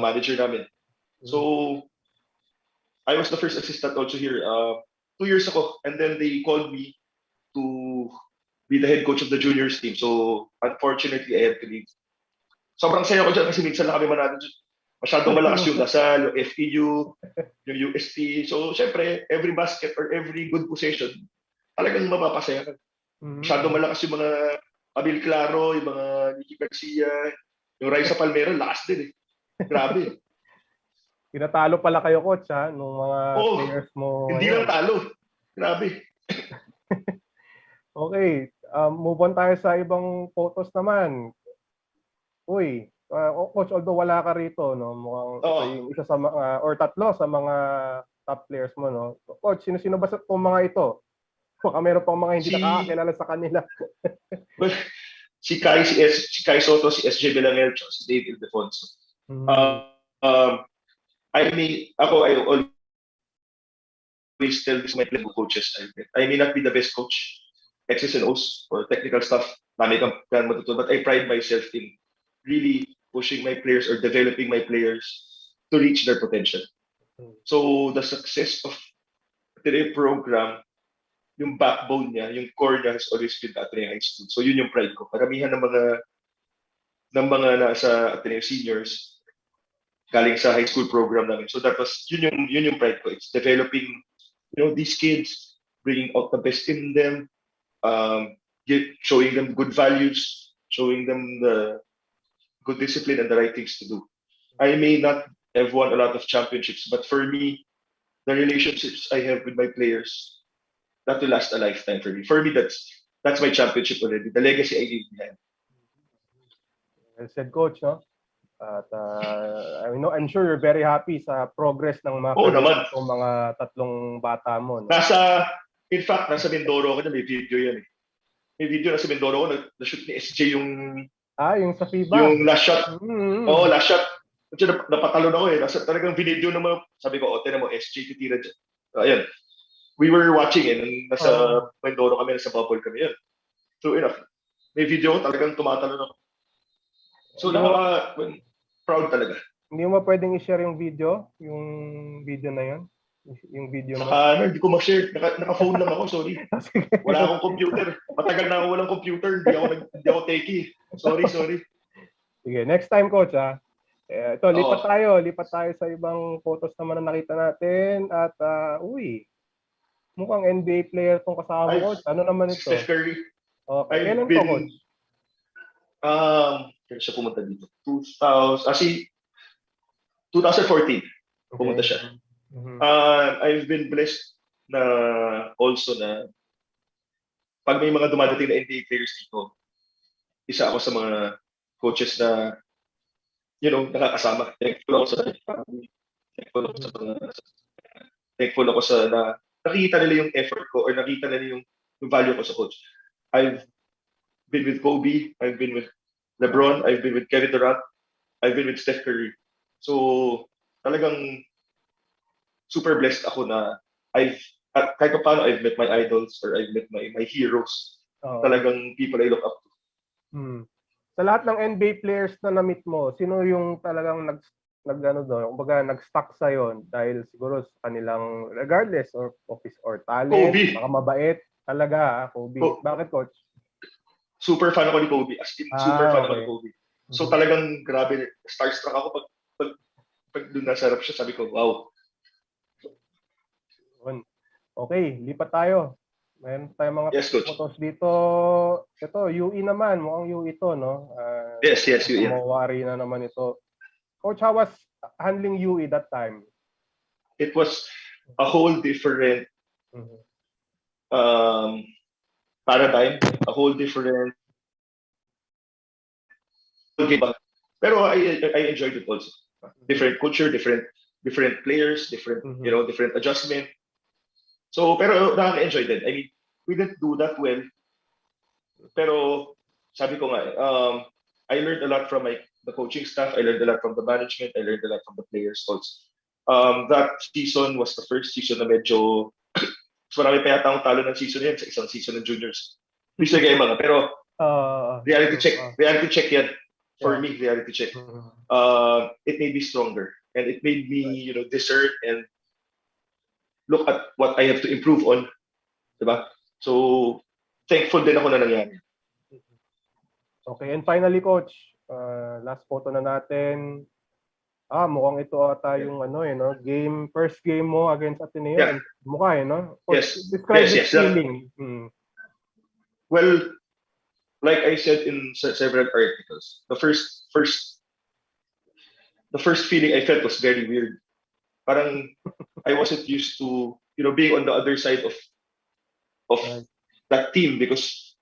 manager namin. So, I was the first assistant also here. 2 years ako. And then they called me to be the head coach of the juniors team. So, unfortunately, I had to leave. Sobrang saya ko dyan kasi minsan lang kami manalo dyan. Masyadong malakas yung Lasal, yung FEU, yung UST. So, syempre, every basket or every good possession, talagang mapapasaya ka. Masyadong malakas yung mga Abil Claro, yung mga Nicky Garcia, yung Raisa Palmero, lakas din Grabe. Tinatalo pala kayo, coach, nung mga players mo. Hindi lang talo. Grabe. Okay, move on tayo sa ibang photos naman. Uy, coach, although wala ka rito, no, mukhang isa sa mga, or tatlo sa mga top players mo, no? Coach, sino ba itong mga ito? Baka meron pang mga hindi nakakakilala sa kanila. Well, si Kai Soto, si SJ Belangel, si Dave Ildefonso. I always tell this to my coaches. I may not be the best coach, X's and O's, or technical stuff, but I pride myself in really pushing my players or developing my players to reach their potential. So the success of the program, yung backbone niya, yung core niya has always been the Ateneo High School. So yun yung pride ko. Karamihan ng mga nasa Ateneo seniors galing sa high school program namin. So that was yun yung pride ko. It's developing, these kids, bringing out the best in them, showing them good values, showing them the good discipline and the right things to do. I may not have won a lot of championships, but for me, the relationships I have with my players, that will last a lifetime for me. For me, that's my championship already. The legacy I leave behind. Well said, coach, no? At I'm sure you're very happy sa progress ng mga Oo career naman. ng mga tatlong bata mo. No? In fact, nasa Mindoro ako na may video yan eh. May video nasa Mindoro ako, na-shoot ni SJ yung Yung sa FIBA. yung last shot. Mm-hmm. Last shot. Kasi napatalon ako eh. Talagang binidyo ng mga, sabi ko, tinan mo, SJ titira dyan. So, ayan. We were watching eh. Nasa Mindoro kami, nasa bubble kami yan. True enough. May video ko, talagang tumatalon ako. So, proud talaga. Hindi mo pwedeng i-share yung video na yun? Yung video mo? Hindi ko ma-share. Naka-phone lang ako, sorry. Wala akong computer. Matagal na ako walang computer. Hindi ako techie. Sorry. Sige, next time, coach, ha? Ito, lipat tayo sa ibang photos naman na nakita natin. At, mukhang NBA player tong kasama, coach. Ano naman ito? Steph Curry. Okay, kailan to, coach? Kailan siya pumunta dito? 2014. Pumunta siya. Mm-hmm. I've been blessed na also na pag may mga dumadating na NBA players dito, isa ako sa mga coaches na nakakasama. Thankful ako sa na nakita nila yung effort ko or nakita nila yung value ko sa coach. I've been with Kobe, I've been with LeBron, I've been with Kevin Durant, I've been with Steph Curry. So, talagang super blessed ako na kahit pa paano I've met my idols or I've met my heroes. Talagang people I look up to. Sa lahat ng NBA players na na-meet mo, sino yung talagang nag-stuck sa yon dahil siguro sa kanilang regardless of talent, Kobe. baka mabait talaga, Kobe. Bakit, coach? Super fan ako ni Kobe. As in, super fan ako ni Kobe. So talagang grabe, starstruck ako pag doon nasa harap siya, sabi ko, wow. Okay, lipat tayo. Mayroon tayong mga photos dito. Ito, UE naman. Mukhang UE ito, no? Yes, UE. Mawari na naman ito. Coach, how was handling UE that time? It was a whole different paradigm, a whole different game. Pero I enjoyed it also. Different culture, different players, different different adjustment. So, pero nakaka-enjoy din. I mean, we didn't do that well. Pero, sabi ko nga, I learned a lot from the coaching staff. I learned a lot from the management. I learned a lot from the players also. That season was the first season na medyo, marami pa yata akong talo ng season yan sa isang season ng juniors. Please lagay mga. Pero, reality check yan. For me, reality check. It made me stronger. And it made me, discern and look at what I have to improve on. Diba? So, thankful din ako na nangyari. Okay, and finally, coach, last photo na natin. Mukhang ito ata yung first game mo against Ateneo. Yeah. Mukha no? Yes. Describe the feeling. Well, like I said in several articles, the first feeling I felt was very weird. Parang I wasn't used to, being on the other side of that team because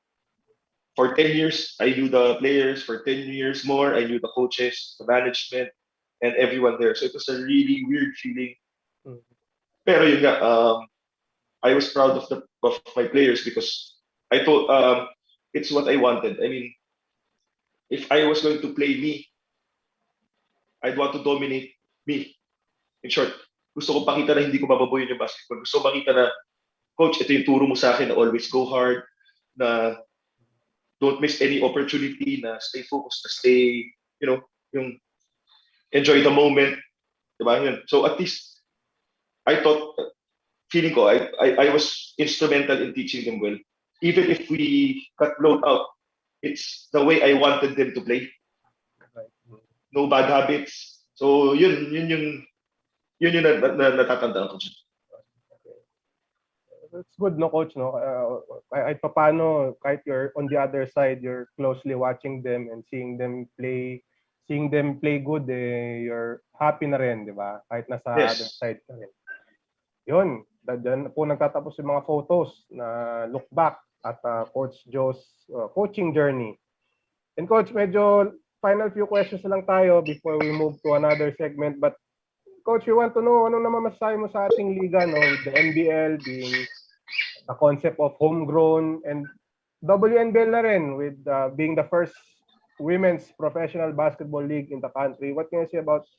for 10 years I knew the players, for 10 years more I knew the coaches, the management, and everyone there. So it was a really weird feeling. Pero yun nga, I was proud of my players because I thought it's what I wanted. I mean, if I was going to play me, I'd want to dominate me. In short, gusto ko pakita na hindi ko mababoy yung basketball. Gusto ko makita na, coach, ito yung turo mo sa akin na always go hard, na don't miss any opportunity, na stay focused, na stay, yung enjoy the moment. Diba? Yun. So at least, I thought, feeling ko, I was instrumental in teaching them well. Even if we got blown out, it's the way I wanted them to play. No bad habits. So yun yung natatandaan ko siya. It's good, no, coach, no? Kahit paano, kahit you're on the other side, you're closely watching them and seeing them play good, you're happy na rin, di ba? Kahit nasa other side ka rin. Yun, dyan po nagtatapos yung mga photos na look back at Coach Joe's coaching journey. And coach, medyo final few questions na lang tayo before we move to another segment. But Coach, we want to know, ano naman masasabi mo sa ating liga, no? With the NBL being the concept of homegrown and WNBL na rin with being the first women's professional basketball league in the country. What can you say about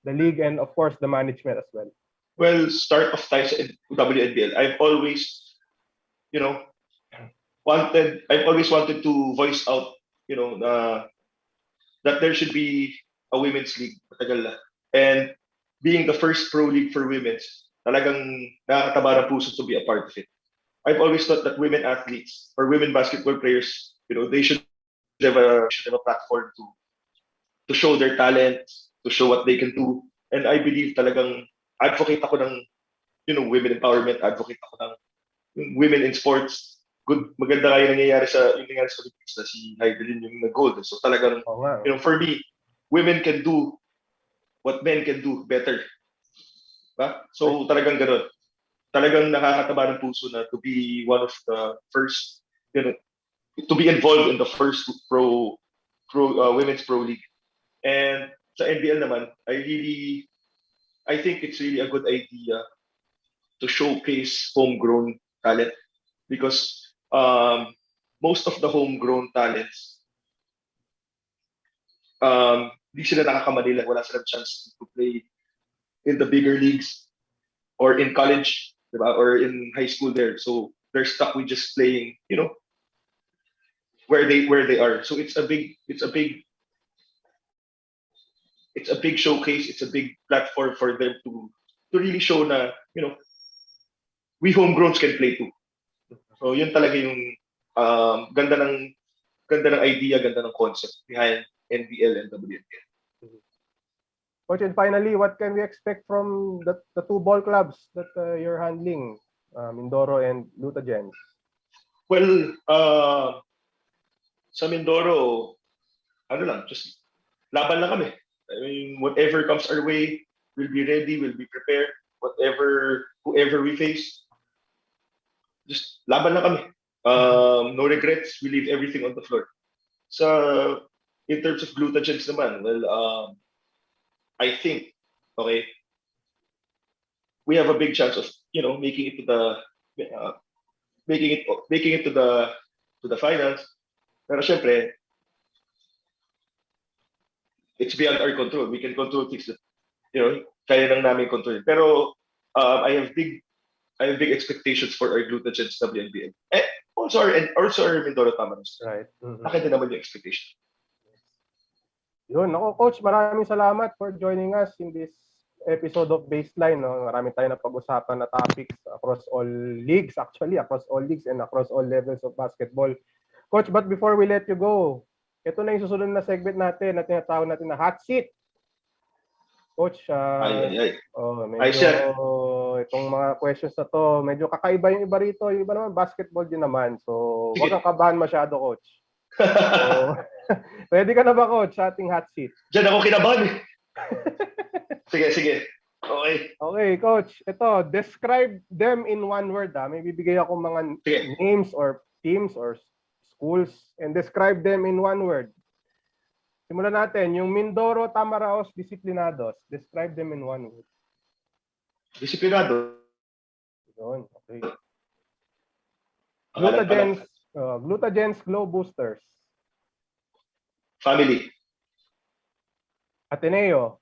the league and of course the management as well? Well, start of ties in WNBL. I've always, you know, I've always wanted to voice out, you know, that there should be a women's league. Matagal na. And being the first pro league for women's, talagang nakakataba ng puso to be a part of it. I've always thought that women athletes or women basketball players, you know, they should have a platform to show their talent, to show what they can do. And I believe talagang advocate ako ng, you know, women empowerment, advocate ako ng women in sports. Maganda nga yung nangyayari sa Olympics na si Heidelin yung nag-gold. So talagang, you know, for me, women can do what men can do better. Ba? So talagang gano'n. Talagang nakakataba ng puso na to be one of the first, you know, to be involved in the first women's pro league. And sa NBL naman, I think it's really a good idea to showcase homegrown talent because most of the homegrown talents, di sila nakakamanila, wala silang chance to play in the bigger leagues or in college, diba? Or in high school there. So they're stuck with just playing, you know, where they are. So it's a big showcase. It's a big platform for them to really show na, you know, we homegrowns can play too. So yun talaga yung ganda ng idea, ganda ng concept behind NBL and WNBL. Coach, and finally, what can we expect from the two ball clubs that you're handling, Mindoro and Lutagens? Well, sa Mindoro, ano lang, just laban lang kami. I mean, whatever comes our way, we'll be ready, we'll be prepared. Whoever we face, just laban lang kami. No regrets, we leave everything on the floor. So, in terms of Lutagens naman, well, I think, okay, we have a big chance of, you know, making it to the finals. Pero syempre, it's beyond our control. We can control things that, you know, kaya lang namin control. Pero I have big expectations for our Lutagens WNBL. Also our Mindoro Tamaraws. Right. Akin din naman yung expectation. Yun, ako Coach, maraming salamat for joining us in this episode of Baseline. No? Marami tayong napag-usapan na topics across all leagues, and across all levels of basketball. Coach, but before we let you go, ito na yung susunod na segment natin na tinatawag natin na hot seat. Coach, medyo itong mga questions na to, medyo kakaiba yung iba rito. Yung iba naman, basketball din naman. So, huwag kang kabahan masyado, Coach. So, ready ka na ba, Coach, sa ating hot seat? Diyan ako kinabahan eh. Sige. Okay, Coach. Ito, describe them in one word. May bibigay ako mga names or teams or schools and describe them in one word. Simulan natin. Yung Mindoro, Tamaraws, DisiplINAdos. Describe them in one word. DisiplINAdos. Yun, okay. Glutagens. Glutagens Glow Boosters. Family. Ateneo.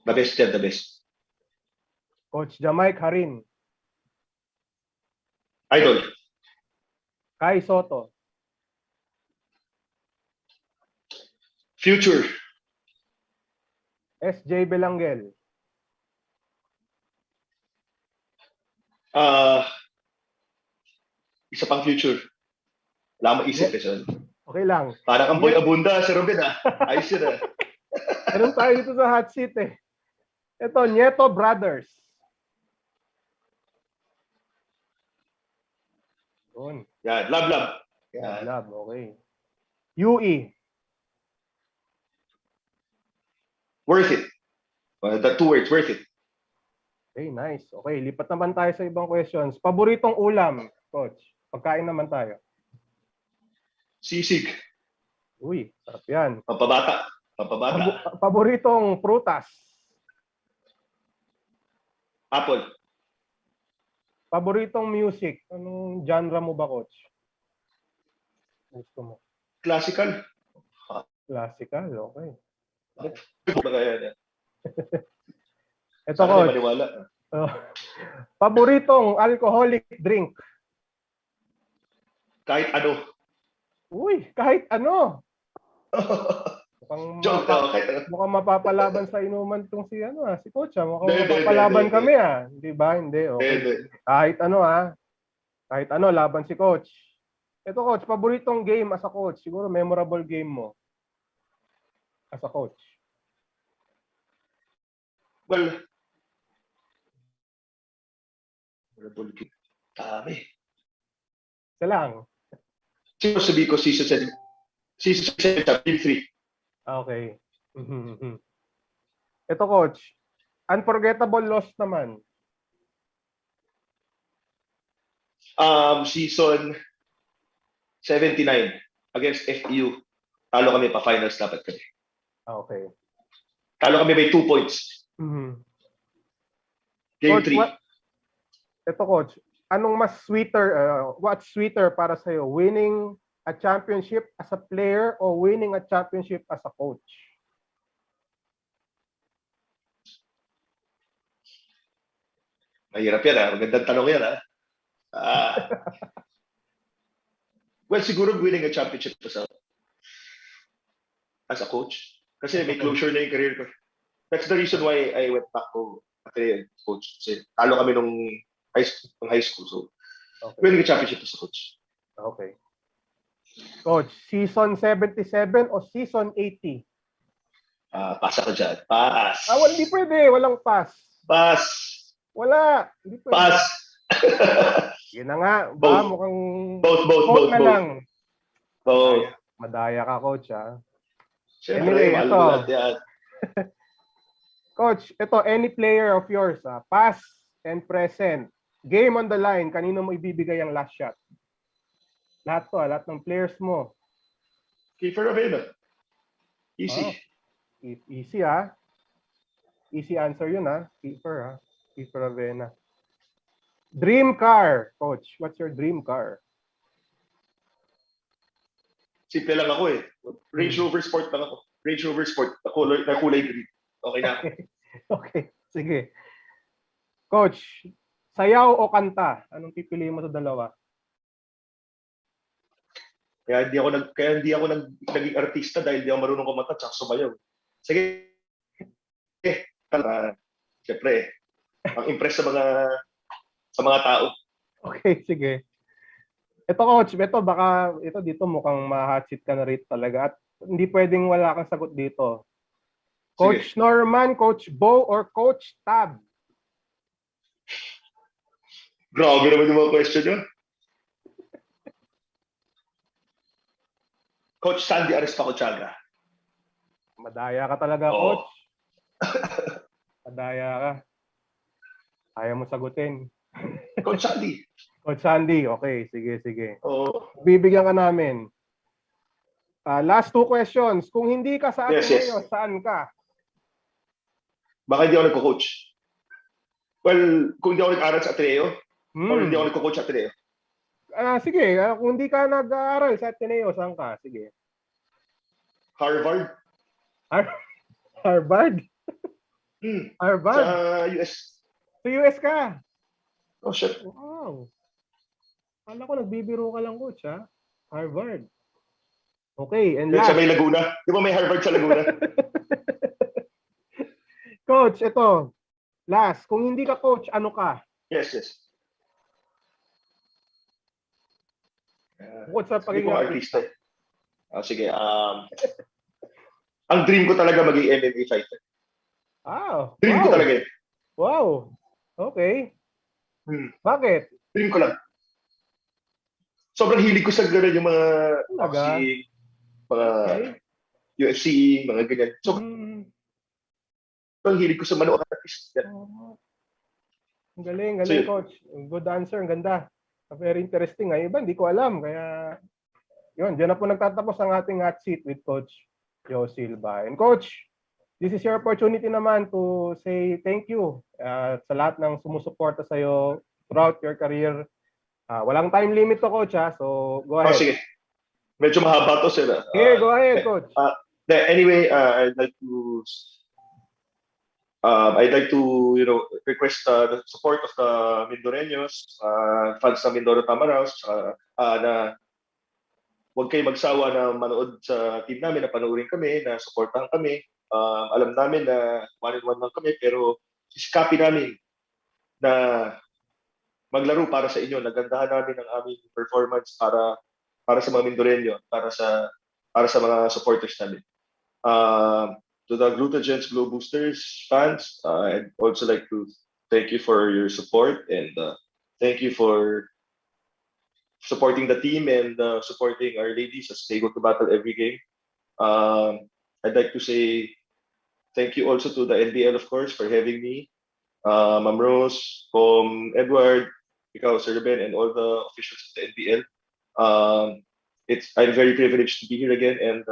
The best. Coach Jamaic Harin. Idol. Kai Soto. Future. SJ Belangel. Isa pang future. Wala maisip eh. Okay lang. Parang ang boy abunda si Robin Ayos yun Meron tayo dito sa hot seat eh. Ito, Nieto Brothers. Yun. Yan, love. Yan. Love, okay. UE. Worth it. The two words, worth it. Okay, nice. Okay, lipat naman tayo sa ibang questions. Paboritong ulam, Coach? Pagkain naman tayo. Sisig. Uy, sarap yan. Pampabata. Pampabata. Paboritong prutas. Apple. Paboritong music. Anong genre mo ba, coach? Gusto mo? Classical. Classical, okay. Baka yan. Ito, Sana coach. maniwala. Paboritong alcoholic drink. Kahit ano. Uy, kahit ano. Mukhang, Joke na, kahit ano. mukhang mapapalaban sa inuman tong si si coach. Mukhang Hindi, mapapalaban hindi. kami Hindi ba? Hindi, okay. Hindi. Kahit ano Kahit ano, laban si coach. Ito, coach, paboritong game as a coach. Siguro memorable game mo as a coach. Well, memorable game. Dami. Isa lang. Siguro sabihin ko season 7. Season 7, Game 3. Okay. Ito, coach. Unforgettable loss naman. Season 79 against FEU. Talo kami pa finals dapat kami. Okay. Talo kami by 2 points. Game Coach, 3. Ito, coach. Anong mas sweeter, what's sweeter para sa'yo? Winning a championship as a player or winning a championship as a coach? Mahirap yan Magandang tanong yan well, siguro winning a championship as a coach. Kasi may closure na yung career ko. That's the reason why I went back to coach. Kasi talo kami nung high school. So, Okay. winning a championship as a coach. Okay. Coach, season 77 o season 80? Pass ako dyan. Pass. Hindi pwede. Walang pass. Pass. Wala. Hindi pwede. Pass. Yun na nga. Both. Mukhang Both. na lang. Both. Madaya ka, coach, Siyempre, Anyway, mahal mo ito. lahat yan. Coach, ito, any player of yours, past and present, game on the line, kanino mo ibibigay ang last shot? Lahat lahat ng players mo. Kiefer Avena. Easy. Easy, Easy answer yun, Kiefer, Kiefer Avena. Dream car, coach. What's your dream car? Simple lang ako Range Rover Sport lang ako. Range Rover Sport. Na kulay green. Okay na. Okay, sige. Coach, sayaw o kanta? Anong pipiliin mo sa dalawa? Kaya hindi ako naging artista dahil hindi ako marunong kumanta at sumayaw. Sige. Siyempre, ang impress sa mga tao. Okay, sige. Ito, coach, ito dito mukhang ma-hot seat ka na rito talaga at hindi pwedeng wala kang sagot dito. Coach Sige. Norman, Coach Bo, or Coach Tab? Grabe naman yung mga question nyo. Coach Sandy Arespacochaga. Madaya ka talaga, Oo. coach. Madaya ka. Ayaw mo sagutin. Coach Sandy. Coach Sandy, okay. Sige. Oo. Bibigyan ka namin. Last 2 questions. Kung hindi ka sa Yes, Ateneo, yes. saan ka? Baka hindi ako nagko-coach. Well, kung hindi ako nag-aral sa Ateneo, or hindi ako nagko-coach sa Ateneo. Sige, kung hindi ka nag-aaral sa Ateneo, saan ka? Sige. Harvard. Harvard? Harvard? Sa US. Sa US ka? Oh, shit. Wow. Kala ko nagbibiro ka lang, coach, Harvard. Okay, and Sa last. may Laguna. Di ba may Harvard sa Laguna? Coach, ito. Last, kung hindi ka coach, ano ka? Yes. Bukod sa Hindi pagiging ko artista. Sige. Ang dream ko talaga maging MMA fighter. Dream ko talaga yun. Wow. Okay. Bakit? Dream ko lang. Sobrang hilig ko sa gano'n yung mga boxing, mga UFC, mga ganyan. So, sobrang hilig ko sa manood artist. Ang galing, So, coach. Good answer, ang ganda. Very interesting. Iba, hindi ko alam. Kaya Yun, dyan na po nagtatapos ang ating hot seat with Coach Joe Silva. And Coach, this is your opportunity naman to say thank you sa lahat ng sumusuporta sa'yo throughout your career. Walang time limit to, Coach, ha? So, go ahead. Sige. Medyo mahaba to, sir. Okay, go ahead, Coach. Anyway, I'd like to request the support of the Mindoreños, fans ng Mindoro Tamaraws, na huwag kayo magsawa na manood sa team namin, na panoorin kami, na supportahan kami. Alam namin na 1-1 lang kami, pero isikapin namin na maglaro para sa inyo. Nagandahan namin ang aming performance para sa mga Mindoreño, para sa mga supporters namin. To the Glutagens Glow Boosters fans, I'd also like to thank you for your support, and thank you for supporting the team and supporting our ladies as they go to battle every game. I'd like to say thank you also to the NBL, of course, for having me. Ma'am Rose, Edward, ikaw, Sir Ben, and all the officials of the NBL. I'm very privileged to be here again, and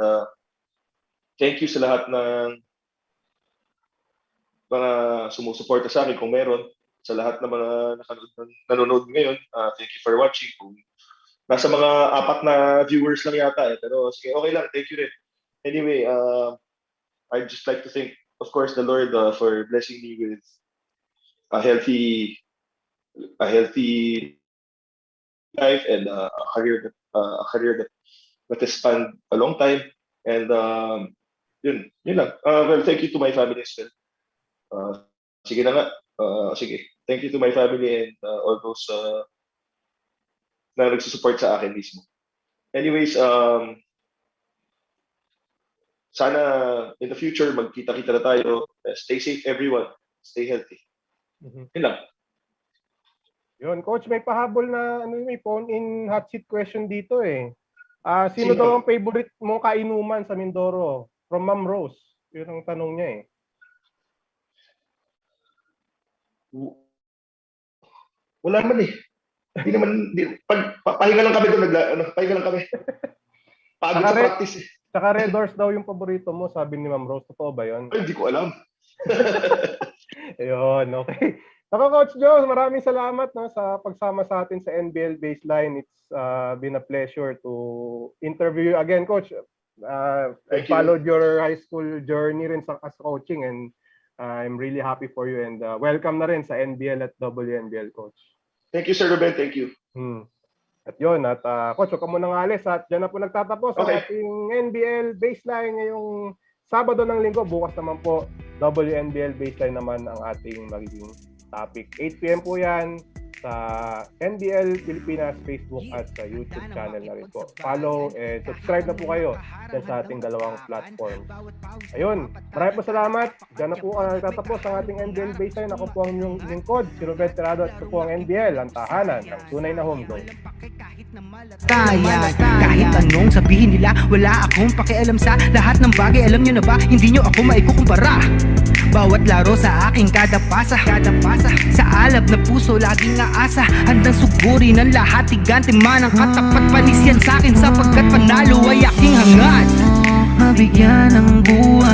thank you sa lahat ng mga sumusuporta sa akin, kung meron, sa lahat ng mga nanonood ngayon. Thank you for watching. Kung nasa mga 4 na viewers lang yata, pero sige, okay lang, thank you rin. Anyway, I'd just like to thank, of course, the Lord for blessing me with a healthy life and a career that has spanned a long time. And yun lang. Well, thank you to my family as well. Sige na nga. Sige. Thank you to my family and all those na nagsusupport sa akin mismo. Anyways, sana in the future magkita-kita na tayo. Stay safe, everyone. Stay healthy. Yun lang. Yun, Coach, may pahabol na may phone-in hot seat question dito eh. Sino daw ang favorite mong kainuman sa Mindoro? From Ma'am Rose. Yun ang tanong niya eh. Wala naman eh. Hindi naman, pahinga lang kami doon. Pahinga lang kami. Pagod sa practice eh. Saka Red Doors daw yung paborito mo, sabi ni Ma'am Rose. Totoo ba yun? Ay, hindi ko alam. Ayun, okay. Saka Coach Joe, maraming salamat sa pagsama sa atin sa NBL Baseline. It's been a pleasure to interview you again, Coach. I followed your high school journey rin as coaching, and I'm really happy for you, and welcome na rin sa NBL at WNBL, Coach. Thank you, Sir Ruben. Thank you. At yun, Coach, huwag ka munang alis at dyan na po nagtatapos ang ating NBL Baseline ngayong Sabado ng Linggo. Bukas naman po, WNBL Baseline naman ang ating magiging topic. 8 PM po yan sa NBL Pilipinas Facebook at sa YouTube channel na rin po. Follow and subscribe na po kayo dyan sa ating dalawang platform. Ayun, maraming po salamat. Dyan na po tatapos ang ating NBL Baseline. Ako po ang inyong lingkod, si Ruben Tirado, at ito po ang NBL, ang tahanan ng tunay na home zone. Kaya kahit anong sabihin nila, wala akong pakialam sa lahat ng bagay. Alam nyo na ba, hindi nyo ako maikukumpara. Bawat laro sa aking kada pasa. Sa alab na puso laging aasa, handang sugurin ang lahat, tigante man ang katapat. Panis yan sa'kin sapagkat panalo ay aking hangad. Mabigyan ng buhay.